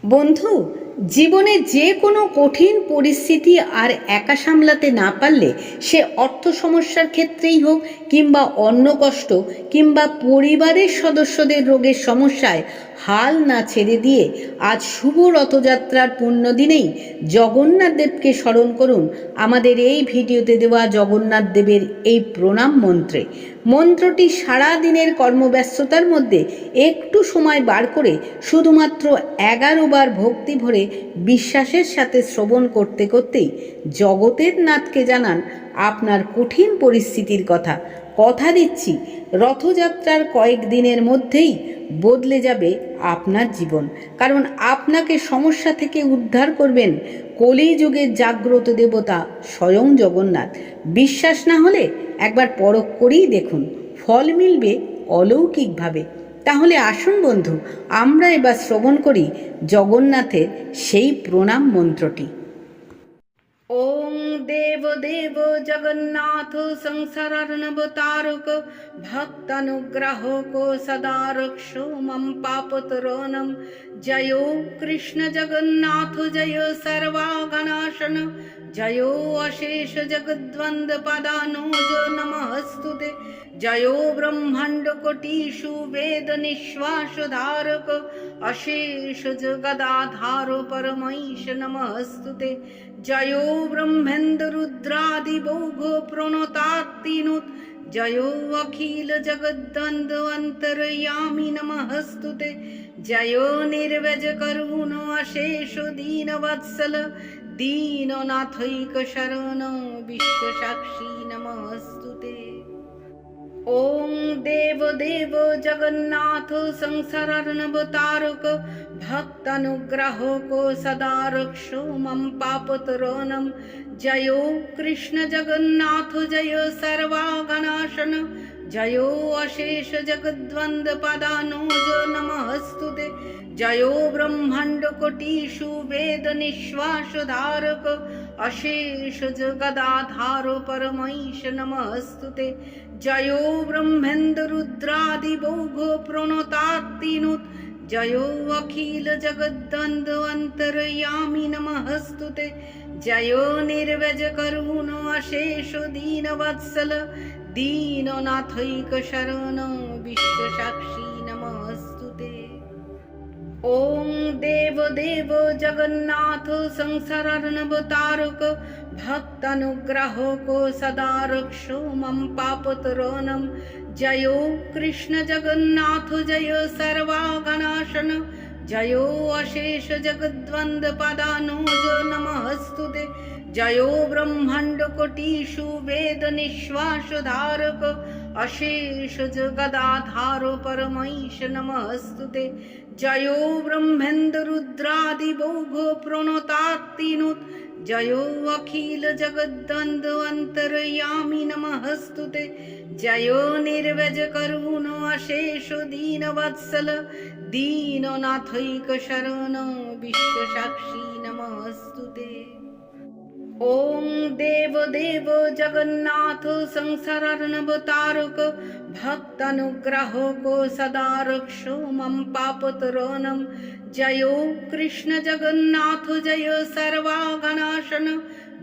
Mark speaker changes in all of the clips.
Speaker 1: বন্ধু, জীবনে যে কোনো কঠিন পরিস্থিতি আর একা সামলাতে না পারলে সে অর্থ সমস্যার ক্ষেত্রেই হোক কিংবা অন্ন কষ্ট কিংবা পরিবারের সদস্যদের রোগের সমস্যায় হাল না ছেড়ে দিয়ে আজ শুভ রথযাত্রার পুণ্য দিনেই জগন্নাথ দেবকে স্মরণ করুন আমাদের এই ভিডিওতে দেওয়া জগন্নাথ দেবের এই প্রণাম মন্ত্রে। মন্ত্রটি সারা দিনের কর্মব্যস্ততার মধ্যে একটু সময় বার করে শুধুমাত্র 11 বার ভক্তি ভরে বিশ্বাসের সাথে শ্রবণ করতে করতেই জগতের নাথকে জানান আপনার কঠিন পরিস্থিতির কথা। কথা দিচ্ছি, রথযাত্রার কয়েকদিনের মধ্যেই বদলে যাবে আপনার জীবন, কারণ আপনাকে সমস্যা থেকে উদ্ধার করবেন কলিযুগের জাগ্রত দেবতা স্বয়ং জগন্নাথ। বিশ্বাস না হলে একবার পরখ করেই দেখুন, ফল মিলবে অলৌকিকভাবে। তাহলে আসুন বন্ধু, আমরা এবার শ্রবণ করি জগন্নাথের সেই প্রণাম মন্ত্রটি। ওং দেব দেব জগন্নাথ সংসারার্ণবতারক ভক্তানুগ্রাহক সদা রক্ষো মম পাপতরণম। জয় কৃষ্ণ জগন্নাথ জয় সর্বাগণাশন, জয় অশেষ জগদ্বন্দ পদানুজ নমস্তুতে। জয় ব্রহ্মাণ্ড কোটিষু বেদ নিঃশ্বাস ধারক, অশেষ জগদাধার পরমৈশ নমস্তুতে। জয় ব্রহ্মেন্দ্র রুদ্রাদি বৌঘ প্রণতাত্তিনুত, জয় অখিল জগদ্বন্দ্ব অন্তর্যামী নমস্তুতে। জয় নির্বেজ করুণ অশেষ দীনবৎসল, দীননাথৈক শরণ বিশ্বসাক্ষী নমস্তুতে। ওং দেব দেব জগন্নাথ সংসারার্ণবতারক ভক্তানুগ্রাহক সদা রক্ষো মম পাপতরণম। জয় কৃষ্ণ জগন্নাথ জয় সর্বাগণাশন, জয় অশেষ জগদ্বন্দ পদানুজ নমস্তুতে। জয় ব্রহ্মাণ্ড কোটিষু বেদ নিঃশ্বাস ধারক, অশেষ জগদাধার পরমৈশ নমস্তুতে। জয় ব্রহ্মেন্দ্র রুদ্রাদি বৌঘ প্রণতাত্তিনুত, জয় অখিল জগদ্বন্দ্ব অন্তর্যামী নমস্তুতে। জয় নির্বেজ করুণ অশেষ দীনবৎসল, দীননাথৈক শরণ বিশ্বসাক্ষী নমস্তুতে। ওং দেব দেব জগন্নাথ সংসারার্ণবতারক ভক্তানুগ্রাহক সদা রক্ষো মম পাপতরণম। জয় কৃষ্ণ জগন্নাথ জয় সর্বাগণাশন, জয় অশেষ জগদ্বন্দ পদানুজ নমস্তুতে। জয় ব্রহ্মাণ্ড কোটিষু বেদ নিঃশ্বাস ধারক, অশেষ জগদাধার পরমৈশ নমস্তুতে। জয় ব্রহ্মেন্দ্র রুদ্রাদি বৌঘ প্রণতাত্তিনুত, জয় অখিল জগদ্বন্দ্ব অন্তর্যামী নমস্তুতে। জয় নির্বেজ করুণ অশেষ দীনবৎসল, দীননাথৈক শরণ বিশ্বসাক্ষী নমস্তুতে। ওং দেব দেব জগন্নাথ সংসারার্ণবতারক ভক্তানুগ্রাহক সদা রক্ষো মম পাপতরণম। জয় কৃষ্ণ জগন্নাথ জয় সর্বাগণাশন,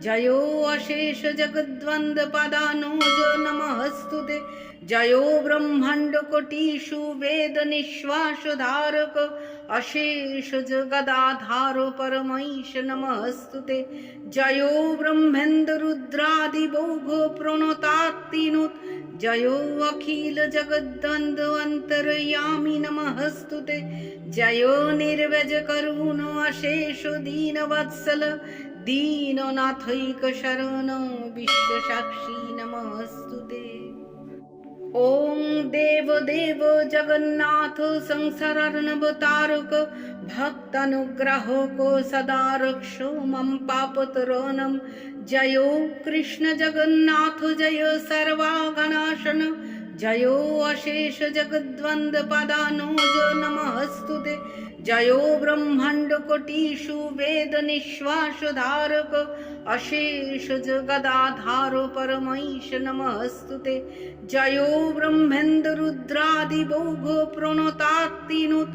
Speaker 1: জয় অশেষ জগদ্বন্দ পদানুজ নমস্তুতে। জয় ব্রহ্মাণ্ড কোটিষু বেদ নিঃশ্বাস ধারক, অশেষ জগদাধার পরমৈশ নমস্তুতে। জয় ব্রহ্মেন্দ্র রুদ্রাদি বৌঘ প্রণতাত্তিনুত, জয় অখিল জগদ্বন্দ্ব অন্তর্যামী নমস্তুতে। জয় নির্বেজ করুণ অশেষ দীনবৎসল, দীননাথৈক শরণ বিশ্বসাক্ষী নমস্তুতে। ওং দেব দেব জগন্নাথ সংসারার্ণবতারক ভক্তানুগ্রাহক সদা রক্ষো মম পাপতরণম। জয় কৃষ্ণ জগন্নাথ জয় সর্বাগণাশন, জয় অশেষ জগদ্বন্দ পদানুজ নমস্তুতে। জয় ব্রহ্মাণ্ড কোটিষু বেদ নিঃশ্বাস ধারক, অশেষ জগদাধার পরমৈশ নমস্তুতে। জয় ব্রহ্মেন্দ্র রুদ্রাদি বৌঘ প্রণতাত্তিনুত,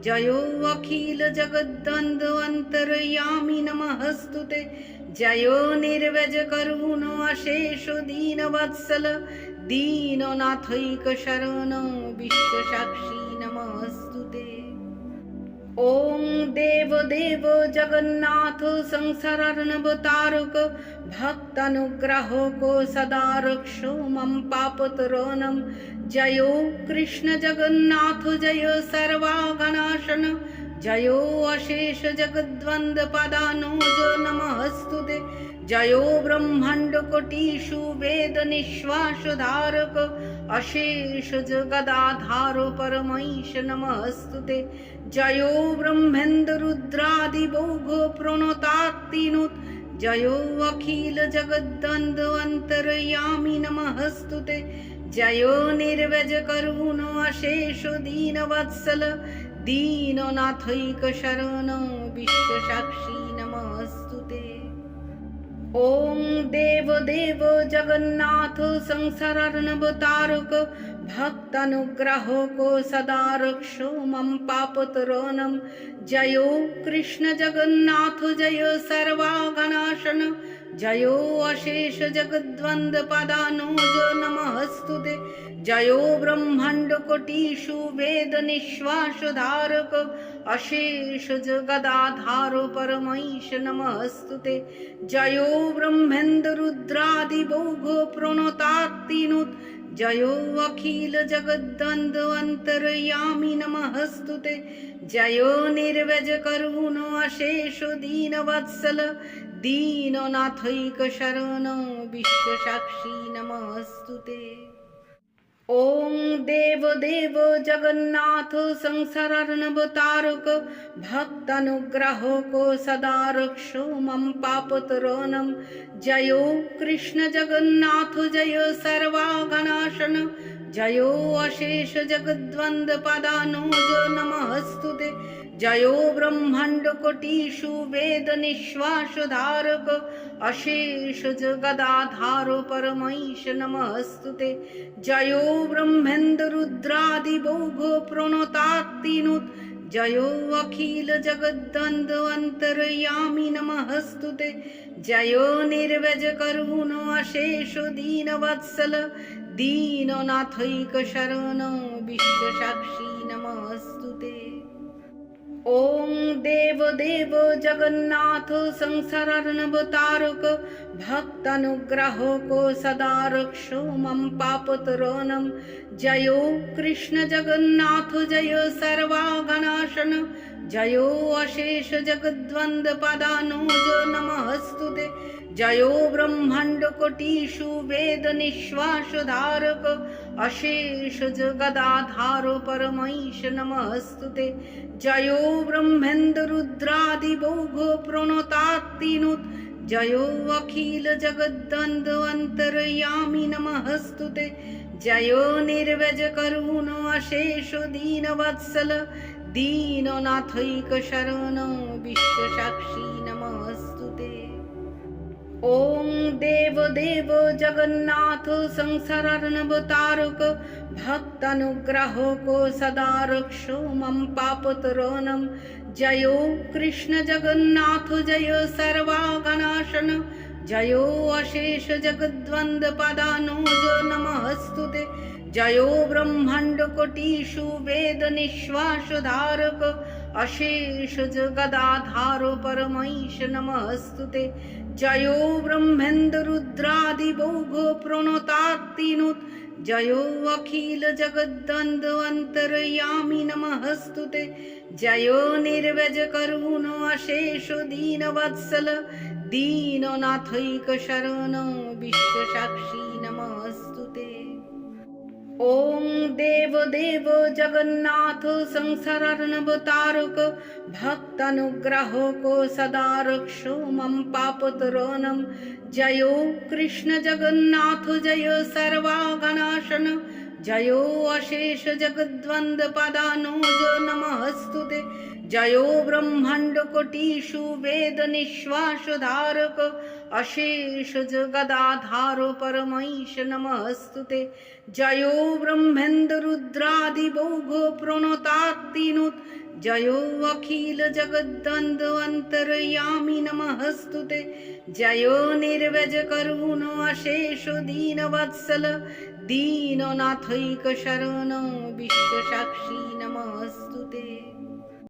Speaker 1: जयो अखिल जगद्वन्द्व अन्तर्यामी नमस्तुते जयो निर्व्यज करुणो अशेष दीनवत्सल दीननाथैक शरण विश्वसाक्षी नमस्तुते। ओं देव देव जगन्नाथ संसारार्णवतारक भक्तानुग्राहको सदा रक्षो मम पापतरणं जयो कृष्ण जगन्नाथ जयो सर्वागणाशन जयो अशेष जगद्वन्द्व पदानुज नमस्तुते जयो ब्रह्मांड कोटिषु वेद निश्वास धारक अशेष जगदाधार परमैश नमस्तुते जयो ब्रह्मेन्द्र रुद्रादि भोग प्रणतात्तिनुत जयो अखिल जगद्वन्द्व अन्तर्यामी नमस्तुते जयो निर्व्यज करुणो अशेष दीनवत्सल दीननाथैक शरण विश्वसाक्षी नमस्तुते। ओं देव देव जगन्नाथ संसारार्णवतारक भक्तानुग्राहको सदा रक्षो मम पापतरणं जयो कृष्ण जगन्नाथ जयो सर्वागणाशन जयो अशेष जगद्वन्द्व पदानुज नमस्तुते जयो ब्रह्मांड कोटिषु वेद निश्वास धारक अशेष जगदाधार परमैश नमस्तुते जयो ब्रह्मेन्द्र रुद्रादि भोग प्रणतात्तिनुत जयो अखिल जगद्वन्द्व अन्तर्यामी नमस्तुते जयो निर्व्यज करुणो अशेष दीनवत्सल दीननाथैक शरण विश्वसाक्षी नमस्तुते। ओं देव देव जगन्नाथ संसारार्णवतारक भक्तानुग्राहको सदा रक्षो मम पापतरणं जयो कृष्ण जगन्नाथ जयो सर्वागणाशन जयो अशेष जगद्वन्द्व पदानुज नमस्तुते जयो ब्रह्मांड कोटिषु वेद निश्वास धारक अशेष जगदाधार परमैश नमस्तुते जयो ब्रह्मेन्द्र रुद्रादि भोग प्रणतात्तिनुत जयो अखिल जगद्वन्द्व अन्तर्यामी नमस्तुते जयो निर्व्यज करुणो अशेष दीनवत्सल दीननाथैक शरण विश्वसाक्षी नमस्तुते। ओं देव देव जगन्नाथ संसारार्णवतारक भक्तानुग्राहको सदा रक्षो मम पापतरणं जयो कृष्ण जगन्नाथ जयो सर्वागणाशन जयो अशेष जगद्वन्द्व पदानुज नमस्तुते जयो ब्रह्मांड कोटिषु वेद निश्वास धारक अशेष जगदाधार परमैश नमस्तुते जयो ब्रह्मेन्द्र रुद्रादि भोग प्रणतात्तिनुत जयो अखिल जगद्वन्द्व अन्तर्यामी नमस्तुते जयो निर्व्यज करुणो अशेष दीनवत्सल दीननाथैक शरण विश्वसाक्षी नमस्तुते। ओं देव देव जगन्नाथ संसारार्णवतारक भक्तानुग्राहको सदा रक्षो मम पापतरणं जयो कृष्ण जगन्नाथ जयो सर्वागणाशन जयो अशेष जगद्वन्द्व पदानुज नमस्तुते जयो ब्रह्मांड कोटिषु वेद निश्वास धारक अशेष जगदाधार परमैश नमस्तुते जयो ब्रह्मेन्द्र रुद्रादि भोग प्रणतात्तिनुत जयो अखिल जगद्वन्द्व अन्तर्यामी नमस्तुते जयो निर्व्यज करुणो अशेष दीनवत्सल दीननाथैक शरण विश्वसाक्षी नमस्तुते। ओं देव देव जगन्नाथ संसारार्णवतारक भक्तानुग्राहको सदा रक्षो मम पापतरणं जयो कृष्ण जगन्नाथ जयो सर्वागणाशन जयो अशेष जगद्वन्द्व पदानुज नमस्तुते जयो ब्रह्मांड कोटिषु वेद निश्वास धारक अशेष जगदाधार परमैश नमस्तुते जयो ब्रह्मेन्द्र रुद्रादि भोग प्रणतात्तिनुत জয়ো অখিল জগদ্বন্দ্ব অন্তর্যামী নমঃস্তুতে, জয়ো নির্বেজ করুণ অশেষ দীন বৎসল, দীননাথৈক শরণ বিশ্বসাক্ষী নমঃস্তুতে।